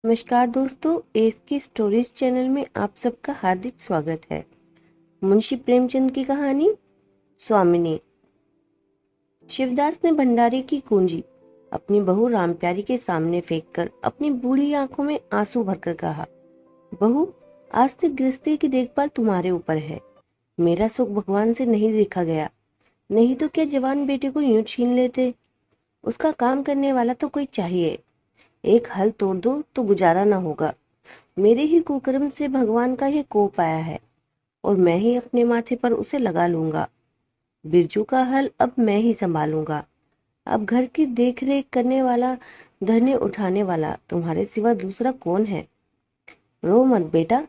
नमस्कार दोस्तों, एस की स्टोरीज चैनल में आप सबका हार्दिक स्वागत है। मुंशी प्रेमचंद की कहानी स्वामिनी। शिवदास ने भंडारे की कुंजी अपनी बहू रामप्यारी के सामने फेंककर अपनी बूढ़ी आंखों में आंसू भरकर कहा, बहू, आज से गृहस्थी की देखभाल तुम्हारे ऊपर है। मेरा सुख भगवान से नहीं देखा गया, नहीं तो क्या जवान बेटे को यूं छीन लेते। उसका काम करने वाला तो कोई चाहिए। एक हल तोड़ दो तो गुजारा ना होगा। मेरे ही कुकर्म से भगवान का ये कोप आया है और मैं ही अपने माथे पर उसे लगा लूंगा। बिरजू का हल अब मैं ही संभालूंगा। अब घर की देख रेख करने वाला, धरने उठाने वाला तुम्हारे सिवा दूसरा कौन है। रो मत बेटा,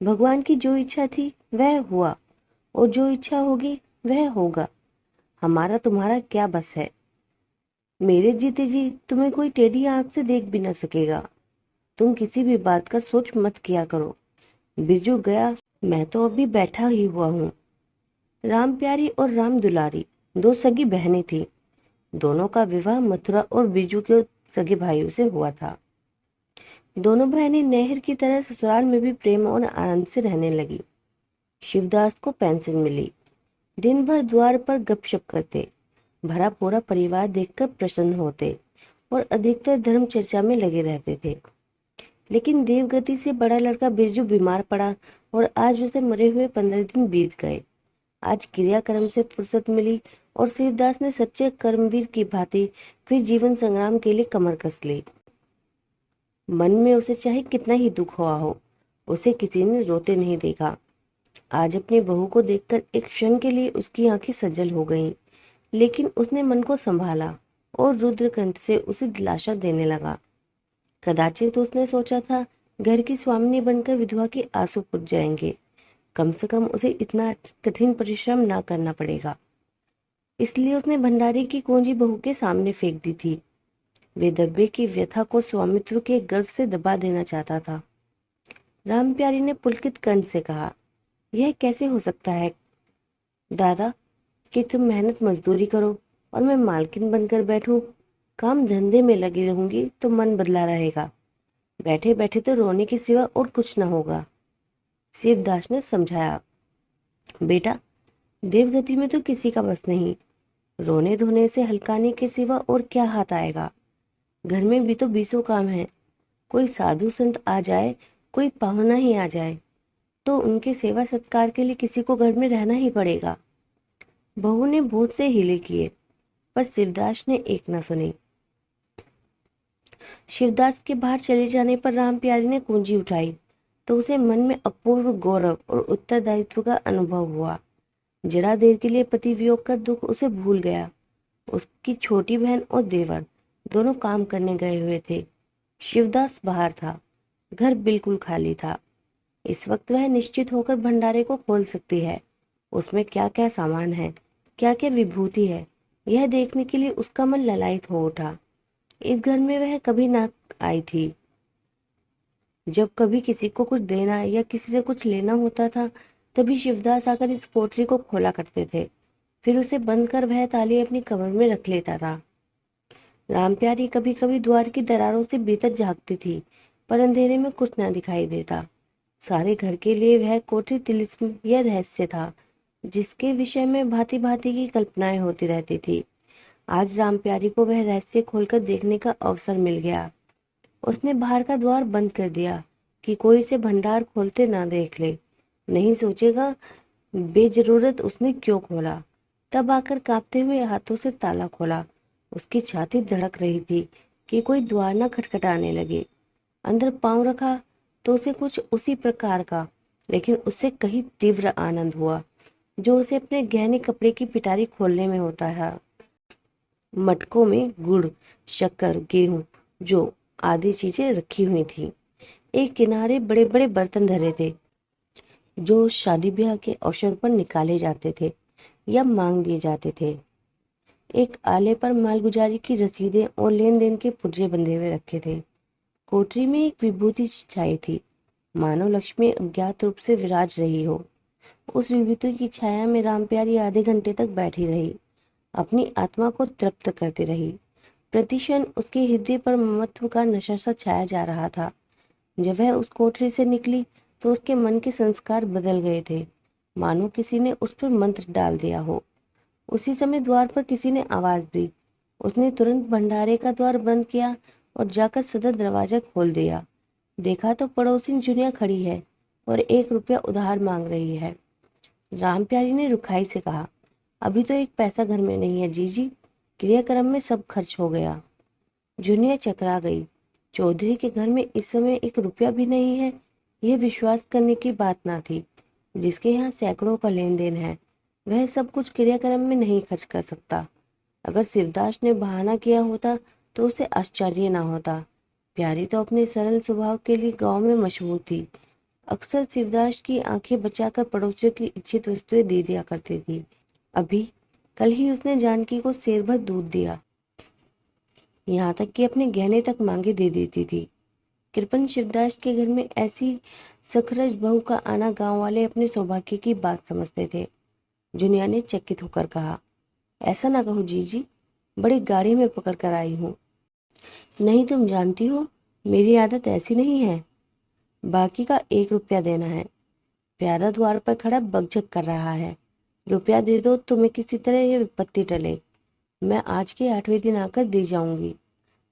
भगवान की जो इच्छा थी वह हुआ और जो इच्छा होगी वह होगा। हमारा तुम्हारा क्या बस है। मेरे जीते जी तुम्हें कोई टेढ़ी आंख से देख भी न सकेगा। तुम किसी भी बात का सोच मत किया करो। बिरजू गया, मैं तो अभी बैठा ही हुआ हूँ। राम प्यारी और राम दुलारी दो सगी बहनें थीं। दोनों का विवाह मथुरा और बिरजू के सगे भाइयों से हुआ था। दोनों बहनें नहर की तरह ससुराल में भी प्रेम और आनंद से रहने लगी। शिवदास को पेंशन मिली। दिन भर द्वार पर गपशप करते, भरा पूरा परिवार देखकर प्रसन्न होते और अधिकतर धर्म चर्चा में लगे रहते थे। लेकिन देवगति से बड़ा लड़का बिरजू बीमार पड़ा और आज उसे मरे हुए 15 दिन बीत गए। आज क्रियाक्रम से फुर्सत मिली और शिवदास ने सच्चे कर्मवीर की भांति फिर जीवन संग्राम के लिए कमर कस ली। मन में उसे चाहे कितना ही दुख हुआ हो, उसे किसी ने रोते नहीं देखा। आज अपनी बहू को देखकर एक क्षण के लिए उसकी आंखें सजल हो गईं, लेकिन उसने मन को संभाला और रुद्रकंठ से उसे दिलासा देने लगा। कदाचित उसने सोचा था घर की स्वामिनी बनकर विधवा के आंसू पुछ जाएंगे। कम से कम उसे इतना कठिन परिश्रम ना करना पड़ेगा। इसलिए उसने भंडारे की कुंजी बहू के सामने फेंक दी थी। वे दब्बे की व्यथा को स्वामित्व के गर्व से दबा देना चाहता था। राम प्यारी ने पुलकित कंठ से कहा, यह कैसे हो सकता है दादा कि तुम मेहनत मजदूरी करो और मैं मालकिन बनकर बैठूं। काम धंधे में लगी रहूंगी तो मन बदला रहेगा। बैठे बैठे तो रोने के सिवा और कुछ न होगा। शिवदास ने समझाया, बेटा, देवगति में तो किसी का बस नहीं। रोने धोने से हल्काने के सिवा और क्या हाथ आएगा। घर में भी तो बीसों काम है। कोई साधु संत आ जाए, कोई पाहुना ही आ जाए, तो उनके सेवा सत्कार के लिए किसी को घर में रहना ही पड़ेगा। बहू ने बहुत से हीले किए, पर शिवदास ने एक न सुनी। शिवदास के बाहर चले जाने पर राम प्यारी ने कुंजी उठाई तो उसे मन में अपूर्व गौरव और उत्तरदायित्व का अनुभव हुआ। जरा देर के लिए पति वियोग का दुख उसे भूल गया। उसकी छोटी बहन और देवर दोनों काम करने गए हुए थे। शिवदास बाहर था। घर बिल्कुल खाली था। इस वक्त वह निश्चित होकर भंडारे को खोल सकती है। उसमें क्या क्या सामान है, क्या क्या विभूति है, यह देखने के लिए उसका मन ललायित हो उठा। इस घर में वह कभी ना आई थी। जब कभी किसी को कुछ देना या किसी से कुछ लेना होता था, तभी शिवदास आकर इस कोठरी को खोला करते थे। फिर उसे बंद कर वह ताली अपनी कमर में रख लेता था। रामप्यारी कभी कभी द्वार की दरारों से भीतर झांकती थी, पर अंधेरे में कुछ ना दिखाई देता। सारे घर के लिए वह कोठरी तिलिस्म या रहस्य था, जिसके विषय में भांति भांति की कल्पनाएं होती रहती थी। आज रामप्यारी को वह रहस्य खोलकर देखने का अवसर मिल गया। उसने बाहर का द्वार बंद कर दिया कि कोई इसे भंडार खोलते ना देख ले। नहीं सोचेगा बेजरूरत उसने क्यों खोला। तब आकर कांपते हुए हाथों से ताला खोला। उसकी छाती धड़क रही थी कि कोई द्वार न खटखटाने लगे। अंदर पांव रखा तो उसे कुछ उसी प्रकार का, लेकिन उससे कहीं तीव्र आनंद हुआ जो उसे अपने गहने कपड़े की पिटारी खोलने में होता है। मटकों में गुड़, शक्कर, गेहूं, जौ आदि चीजें रखी हुई थी। एक किनारे बड़े बड़े बर्तन धरे थे जो शादी ब्याह के अवसर पर निकाले जाते थे या मांग दिए जाते थे। एक आले पर मालगुजारी की रसीदें और लेन देन के पुर्जे बंधे हुए रखे थे। कोठरी में एक विभूति छाई थी, मानो लक्ष्मी अज्ञात रूप से विराज रही हो। उस विभूति की छाया में रामप्यारी आधे घंटे तक बैठी रही, अपनी आत्मा को तृप्त करती रही। प्रतिक्षण उसके हृदय पर ममत्व का नशा सा छाया जा रहा था। जब वह उस कोठरी से निकली तो उसके मन के संस्कार बदल गए थे, मानो किसी ने उस पर मंत्र डाल दिया हो। उसी समय द्वार पर किसी ने आवाज दी। उसने तुरंत भंडारे का द्वार बंद किया और जाकर सदर दरवाजा खोल दिया। देखा तो पड़ोसिन जुनिया खड़ी है और 1 रुपया उधार मांग रही है। राम प्यारी ने रुखाई से कहा, अभी तो 1 पैसा घर में नहीं है जीजी, क्रियाक्रम में सब खर्च हो गया। जुनिया चकरा गई। चौधरी के घर में इस समय 1 रुपया भी नहीं है, यह विश्वास करने की बात ना थी। जिसके यहाँ सैकड़ों का लेन देन है, वह सब कुछ क्रियाक्रम में नहीं खर्च कर सकता। अगर शिवदास ने बहाना किया होता तो उसे आश्चर्य ना होता। प्यारी तो अपने सरल स्वभाव के लिए गांव में मशहूर थी। अक्सर शिवदास की आंखें बचाकर पड़ोसियों की इच्छित वस्तुएं दे दिया करती थी। अभी कल ही उसने जानकी को सेर भर दूध दिया, यहाँ तक कि अपने गहने तक मांगे दे देती थी। कृपन शिवदास के घर में ऐसी सखरज बहू का आना गांव वाले अपने सौभाग्य की बात समझते थे। जुनिया ने चकित होकर कहा, ऐसा ना कहो जीजी, बड़ी गाड़ी में पकड़ कर आई हूँ। नहीं, तुम जानती हो मेरी आदत ऐसी नहीं है। बाकी का 1 रुपया देना है। प्यादा द्वार पर खड़ा बकझक कर रहा है। रुपया दे दो, तुम्हें किसी तरह ये विपत्ति टले। मैं आज के 8वें दिन आकर दे जाऊंगी।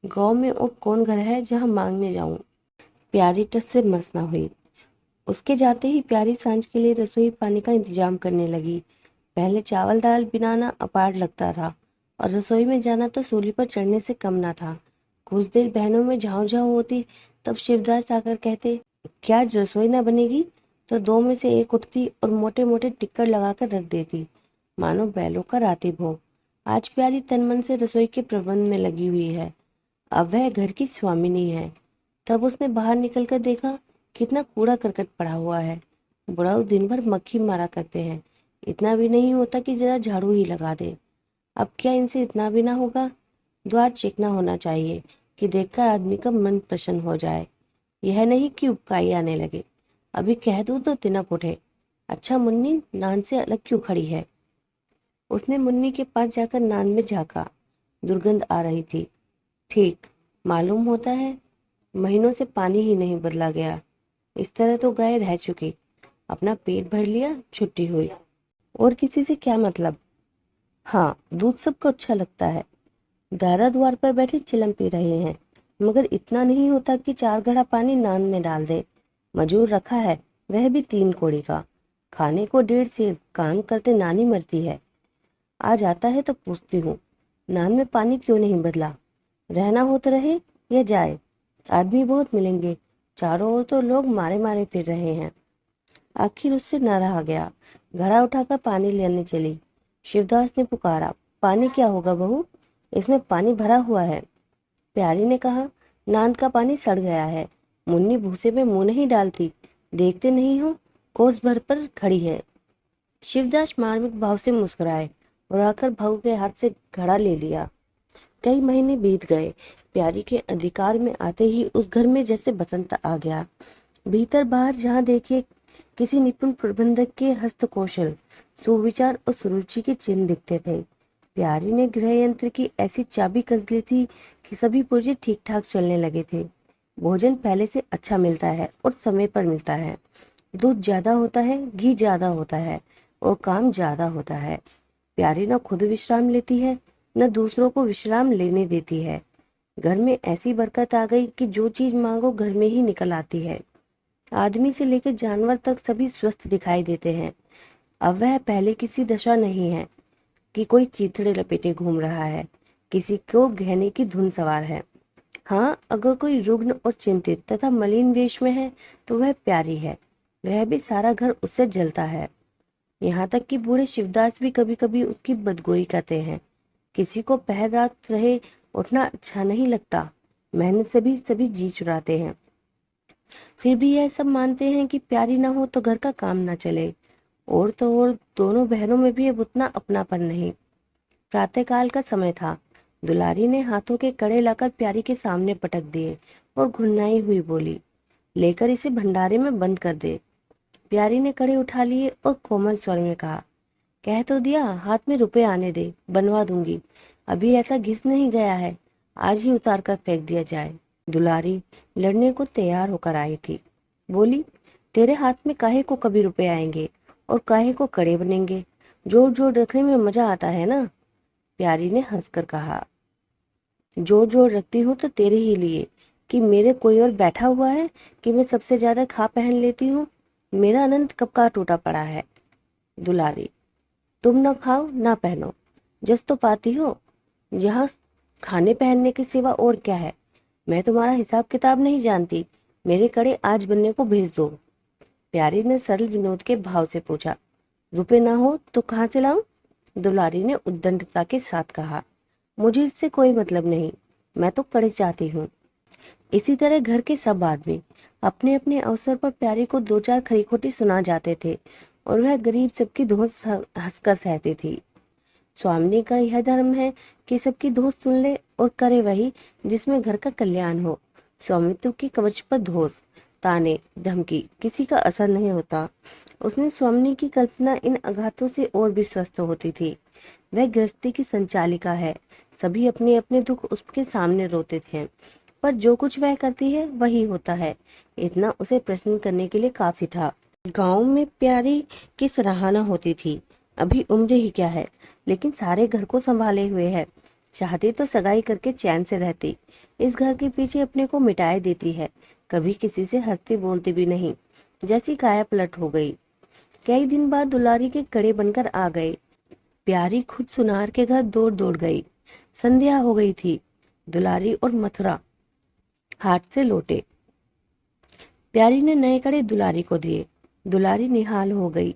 गांव में और कौन घर है जहां मांगने जाऊं। प्यारी टस से मस न हुई। उसके जाते ही प्यारी सांझ के लिए रसोई पानी का इंतजाम करने लगी। पहले चावल दाल बनाना अपार लगता था और रसोई में जाना तो सूली पर चढ़ने से कम ना था। कुछ देर बहनों में झाँव झाँव होती, तब शिवदास आकर कहते, क्या आज रसोई ना बनेगी? तो 2 में से 1 उठती और मोटे मोटे टिक्कर लगाकर रख देती, मानो बैलों का राती भोग। आज प्यारी तन मन से रसोई के प्रबंध में लगी हुई है। अब वह घर की स्वामिनी है। तब उसने बाहर निकलकर देखा कितना कूड़ा करकट पड़ा हुआ है। बुढ़ाऊ दिन भर मक्खी मारा करते हैं, इतना भी नहीं होता कि जरा झाड़ू ही लगा दे। अब क्या इनसे इतना भी ना होगा? द्वार चिकना होना चाहिए कि देखकर आदमी का मन प्रसन्न हो जाए, यह नहीं कि उबकाई आने लगे। अभी कह दूं तो तिनक उठे, अच्छा मुन्नी नान से अलग क्यों खड़ी है? उसने मुन्नी के पास जाकर नान में झांका। दुर्गंध आ रही थी। ठीक मालूम होता है, महीनों से पानी ही नहीं बदला गया। इस तरह तो गाय रह चुकी, अपना पेट भर लिया, छुट्टी हुई। और किसी से क्या मतलब? हाँ, दूध सबको अच्छा लगता है। दादा द्वार पर बैठे चिलम पी रहे हैं, मगर इतना नहीं होता कि 4 घड़ा पानी नान में डाल दे। मजूर रखा है, वह भी 3 कौड़ी का। खाने को 1.5 सेर, काम करते नानी मरती है। आज आता है तो पूछती हूँ, नान में पानी क्यों नहीं बदला? रहना हो तो रहे या जाए, आदमी बहुत मिलेंगे। चारों ओर तो लोग मारे मारे फिर रहे हैं। आखिर उससे न रहा गया, घड़ा उठाकर पानी लेने चली। शिवदास ने पुकारा, पानी क्या होगा बहू, इसमें पानी भरा हुआ है। प्यारी ने कहा, नांद का पानी सड़ गया है। मुन्नी भूसे में मुंह नहीं डालती, देखते नहीं हो, कोस भर पर खड़ी है। शिवदास मार्मिक भाव से मुस्कुराए और आकर बहू के हाथ से घड़ा ले लिया। कई महीने बीत गए। प्यारी के अधिकार में आते ही उस घर में जैसे बसंत आ गया। भीतर बाहर जहाँ देखिए किसी निपुण प्रबंधक के हस्तकौशल, सुविचार और सुरुचि के चिन्ह दिखते थे। प्यारी ने गृह यंत्र की ऐसी चाबी कस ली थी कि सभी पुर्जे ठीक ठाक चलने लगे थे। भोजन पहले से अच्छा मिलता है और समय पर मिलता है। दूध ज्यादा होता है, घी ज्यादा होता है और काम ज्यादा होता है। प्यारी न खुद विश्राम लेती है, न दूसरों को विश्राम लेने देती है। घर में ऐसी बरकत आ गई कि जो चीज मांगो घर में ही निकल आती है। आदमी से लेकर जानवर तक सभी स्वस्थ दिखाई देते हैं। अब वह पहले किसी दशा नहीं है कि कोई चीथड़े लपेटे घूम रहा है, किसी को गहने की धुन सवार है। हाँ, अगर कोई रुग्ण और चिंतित तथा मलिन वेश में है तो वह प्यारी है। वह भी सारा घर उससे जलता है। यहाँ तक कि बूढ़े शिवदास भी कभी कभी उसकी बदगोई करते हैं। किसी को पहर रात रहे उठना अच्छा नहीं लगता। मेहनत से भी सभी जी चुराते हैं, फिर भी यह सब मानते हैं कि प्यारी ना हो तो घर का काम ना चले। और तो और दोनों बहनों में भी अब उतना अपनापन नहीं। प्रातःकाल का समय था। दुलारी ने हाथों के कड़े लाकर प्यारी के सामने पटक दिए और घुनाई हुई बोली, लेकर इसे भंडारे में बंद कर दे। प्यारी ने कड़े उठा लिए और कोमल स्वर में कहा, कह तो दिया, हाथ में रुपए आने दे, बनवा दूंगी। अभी ऐसा घिस नहीं गया है, आज ही उतार कर फेंक दिया जाए। दुलारी लड़ने को तैयार होकर आई थी। बोली, तेरे हाथ में काहे को कभी रुपए आएंगे और काहे को कड़े बनेंगे। जोर जोर रखने में मजा आता है ना। प्यारी ने हंसकर कहा, जोर जोर रखती हूँ तो तेरे ही लिए, कि मेरे कोई और बैठा हुआ है कि मैं सबसे ज्यादा खा पहन लेती हूँ। मेरा अनंत कब का टूटा पड़ा है। दुलारी, तुम न खाओ ना पहनो, जस तो पाती हो। यहाँ खाने पहनने के सिवा और क्या है। मैं तुम्हारा हिसाब किताब नहीं जानती। मेरे कड़े आज बनने को भेज दो। प्यारी ने सरल विनोद के भाव से पूछा। रुपए ना हो तो कहाँ से लाऊं? दुलारी ने उद्दंडता के साथ कहा, मुझे इससे कोई मतलब नहीं, मैं तो कड़े चाहती हूँ। इसी तरह घर के सब आदमी अपने अपने अवसर पर प्यारी को दो चार खरी खोटी सुना जाते थे और वह गरीब सबकी धोस हंसकर सहती थी। स्वामिनी का यह धर्म है कि सबकी धोस सुन ले और करे वही जिसमें घर का कल्याण हो। स्वामित्व की कवच पर धोस, ताने, धमकी किसी का असर नहीं होता। उसने स्वामिनी की कल्पना इन आघातों से और भी स्वस्थ होती थी। वह गृहस्थी की संचालिका है। सभी अपने अपने दुख उसके सामने रोते थे, पर जो कुछ वह करती है वही होता है, इतना उसे प्रश्न करने के लिए काफी था। गांव में प्यारी की सराहना होती थी। अभी उम्र ही क्या है, लेकिन सारे घर को संभाले हुए है। चाहती तो सगाई करके चैन से रहती, इस घर के पीछे अपने को मिटाए देती है। कभी किसी से हंसती बोलती भी नहीं, जैसी काया पलट हो गई। कई दिन बाद दुलारी के कड़े बनकर आ गए। प्यारी खुद सुनार के घर दौड़ दौड़ गई। संध्या हो गई थी। दुलारी और मथुरा हाट से लौटे। प्यारी ने नए कड़े दुलारी को दिए। दुलारी निहाल हो गई।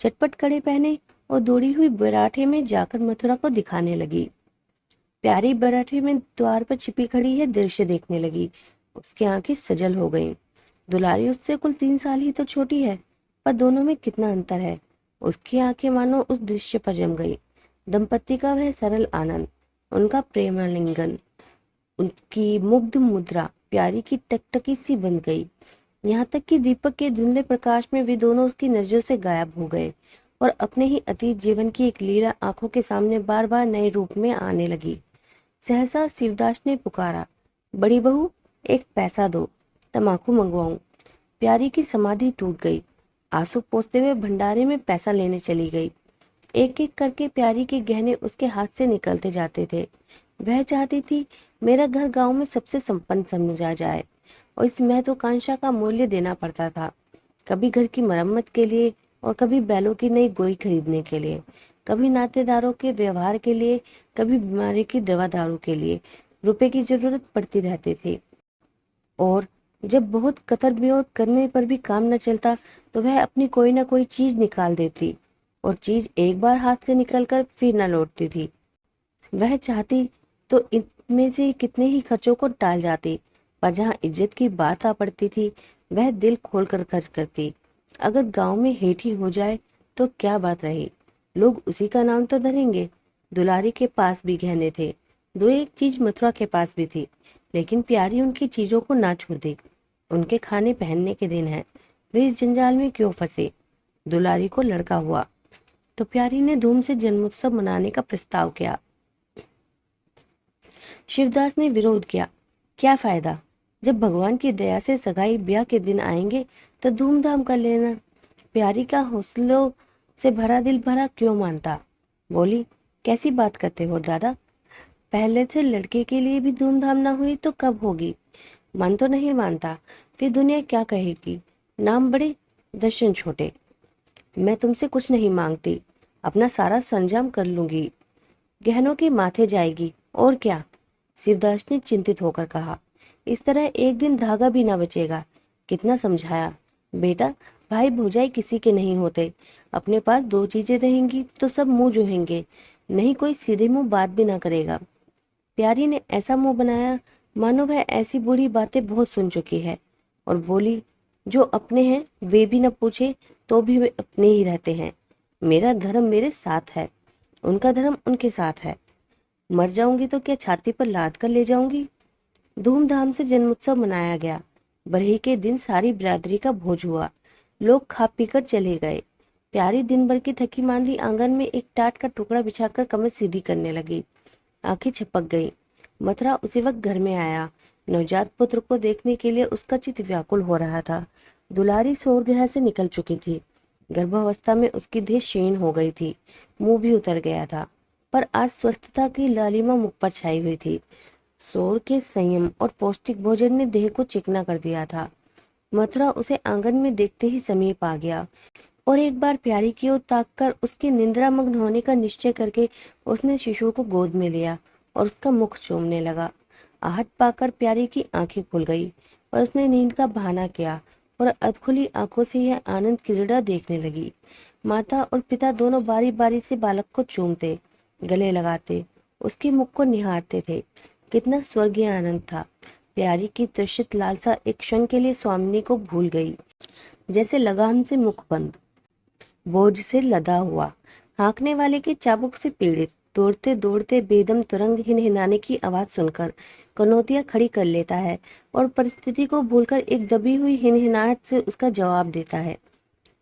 चटपट कड़े पहने और दौड़ी हुई बराठे में जाकर मथुरा को दिखाने लगी। प्यारी बराठे में द्वार पर छिपी खड़ी है दृश्य देखने लगी। उसकी आंखें सजल हो गईं। दुलारी उससे कुल 3 साल ही तो छोटी है, पर दोनों में कितना अंतर है। उसकी आंखें मानो उस दृश्य पर जम गई। दंपति का वह सरल आनंद, उनका प्रेमालिंगन, उनकी मुग्ध मुद्रा प्यारी की टकटकी सी बन गई। यहाँ तक कि दीपक के धुंधले प्रकाश में वे दोनों उसकी नजरों से गायब हो गए और अपने ही अतीत जीवन की एक लीला आंखों के सामने बार बार नए रूप में आने लगी। सहसा शिवदास ने पुकारा, बड़ी बहू, एक पैसा दो, तमाकू मंगवाऊं। प्यारी की समाधि टूट गई। आंसू पोंछते हुए भंडारे में पैसा लेने चली गई। एक एक करके प्यारी के गहने उसके हाथ से निकलते जाते थे। वह चाहती थी मेरा घर गांव में सबसे संपन्न समझा जाए, और इस महत्वाकांक्षा का मूल्य देना पड़ता था। कभी घर की मरम्मत के लिए और कभी बैलों की नई गोई खरीदने के लिए, कभी नातेदारों के व्यवहार के लिए, कभी बीमारी की दवा दारू के लिए रुपए की जरूरत पड़ती रहती थी। और जब बहुत कतर विरोध करने पर भी काम न चलता तो वह अपनी कोई न कोई चीज निकाल देती, और चीज एक बार हाथ से निकलकर फिर न लौटती थी। वह चाहती तो इनमें से कितने ही खर्चों को टाल जाती, पर जहाँ इज्जत की बात आ पड़ती थी वह दिल खोलकर खर्च करती। अगर गांव में हेठी हो जाए तो क्या बात रही, लोग उसी का नाम तो धरेंगे। दुलारी के पास भी गहने थे, दो एक चीज मथुरा के पास भी थी, लेकिन प्यारी उनकी चीजों को ना छोड़ी। उनके खाने पहनने के दिन है, वे इस जंजाल में क्यों फंसे। दुलारी को लड़का हुआ तो प्यारी ने धूम से जन्मोत्सव मनाने का प्रस्ताव किया। शिवदास ने विरोध किया, क्या फायदा, जब भगवान की दया से सगाई ब्याह के दिन आएंगे तो धूमधाम कर लेना। प्यारी का हौसलों से भरा दिल भरा क्यों मानता। बोली, कैसी बात करते हो दादा, पहले से लड़के के लिए भी धूमधाम ना हुई तो कब होगी। मन तो नहीं मानता, फिर दुनिया क्या कहेगी, नाम बड़े दर्शन छोटे। मैं तुमसे कुछ नहीं मांगती, अपना सारा संजाम कर लूंगी, गहनों के माथे जाएगी और क्या। शिवदास ने चिंतित होकर कहा, इस तरह एक दिन धागा भी ना बचेगा। कितना समझाया, बेटा भाई भौजाई किसी के नहीं होते, अपने पास दो चीजें रहेंगी तो सब मुंह जोहेंगे, नहीं कोई सीधे मुंह बात भी ना करेगा। प्यारी ने ऐसा मुंह बनाया मानो वह ऐसी बुरी बातें बहुत सुन चुकी है, और बोली, जो अपने हैं वे भी न पूछे तो भी वे अपने ही रहते हैं। मेरा धर्म मेरे साथ है, उनका धर्म उनके साथ है। मर जाऊंगी तो क्या छाती पर लाद कर ले जाऊंगी। धूमधाम से जन्मोत्सव मनाया गया। बरही के दिन सारी बिरादरी का भोज हुआ। लोग खा पीकर चले गए। प्यारी दिन भर की थकी मांदी आंगन में एक टाट का टुकड़ा बिछाकर कमर सीधी करने लगी। आंखें छपक गईं। मथुरा उसी वक्त घर में आया। नवजात पुत्र को देखने के लिए उसका चित्त व्याकुल हो रहा था। दुलारी सौरगृह से निकल चुकी थी। गर्भावस्था में उसकी देह क्षीण हो गई थी, मुंह भी उतर गया था, पर आज स्वस्थता की लालिमा मुख पर छाई हुई थी। सौर के संयम और पौष्टिक भोजन ने देह को चिकना कर दिया था। मथुरा उसे आंगन में देखते ही समीप आ गया और एक बार प्यारी की ओर ताककर उसके निंद्रामग्न होने का निश्चय करके उसने शिशु को गोद में लिया और उसका मुख चूमने लगा। आहट पाकर प्यारी की आंखें खुल गई और उसने नींद का बहाना किया और अधखुली आंखों से यह आनंद क्रीड़ा देखने लगी। माता और पिता दोनों बारी बारी से बालक को चूमते, गले लगाते, उसके मुख को निहारते थे। कितना स्वर्गीय आनंद था। प्यारी की तृषित लालसा एक क्षण के लिए स्वामिनी को भूल गई। जैसे लगाम से मुख बंद, बोझ से लदा हुआ, हाँकने वाले के चाबुक से पीड़ित, दौड़ते दौड़ते बेदम तुरंग हिनहिनाने की आवाज सुनकर कनौतियां खड़ी कर लेता है और परिस्थिति को भूलकर एक दबी हुई हिनहिनाहट से उसका जवाब देता है।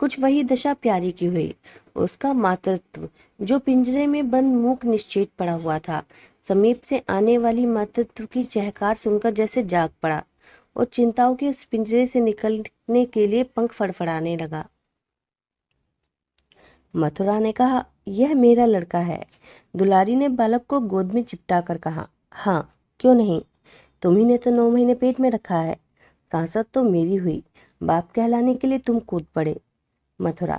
कुछ वही दशा प्यारी की हुई। उसका मातृत्व, जो पिंजरे में बंद मूक निश्चेत पड़ा हुआ था, समीप से आने वाली मातृत्व की चहकार सुनकर जैसे जाग पड़ा और चिंताओं के उस पिंजरे से निकलने के लिए पंख फड़फड़ाने लगा। मथुरा ने कहा, यह मेरा लड़का है। दुलारी ने बालक को गोद में चिपटा कर कहा, हाँ क्यों नहीं, तुम्ही ने तो 9 महीने पेट में रखा है। सांसद तो मेरी हुई, बाप कहलाने के लिए तुम कूद पड़े। मथुरा,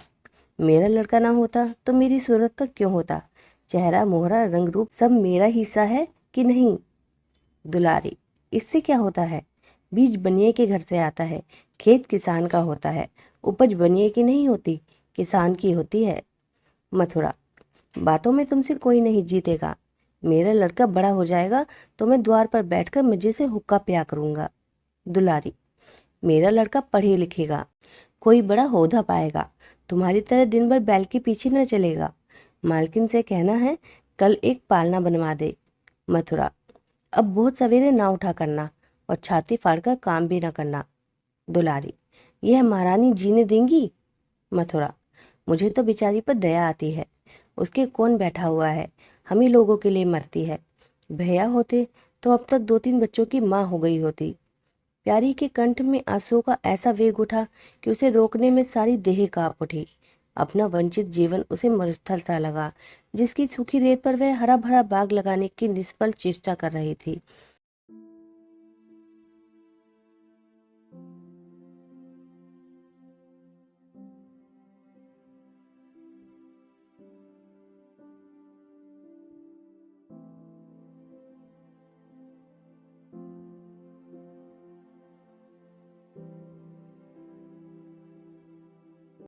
मेरा लड़का ना होता तो मेरी सूरत का क्यों होता? चेहरा मोहरा रंग रूप सब मेरा हिस्सा है कि नहीं? दुलारी, इससे क्या होता है? बीज बनिए के घर से आता है, खेत किसान का होता है, उपज बनिए की नहीं होती, किसान की होती है। मथुरा, बातों में तुमसे कोई नहीं जीतेगा। मेरा लड़का बड़ा हो जाएगा तो मैं द्वार पर बैठकर मजे से हुक्का पिया करूंगा। दुलारी, मेरा लड़का पढ़े लिखेगा, कोई बड़ा ओहदा पाएगा, तुम्हारी तरह दिन भर बैल के पीछे न चलेगा। मालकिन से कहना है कल एक पालना बनवा दे। मथुरा, अब बहुत सवेरे ना उठा करना और छाती फाड़कर काम भी न करना। दुलारी, यह महारानी जीने देंगी? मथुरा, मुझे तो बेचारी पर दया आती है। उसके कौन बैठा हुआ है, हम ही लोगों के लिए मरती है। भैया होते तो अब तक 2-3 बच्चों की माँ हो गई होती। प्यारी के कंठ में आंसुओं का ऐसा वेग उठा कि उसे रोकने में सारी देह कांप उठी। अपना वंचित जीवन उसे मरुस्थल सा लगा, जिसकी सूखी रेत पर वह हरा भरा बाग लगाने की निष्फल चेष्टा कर रही थी।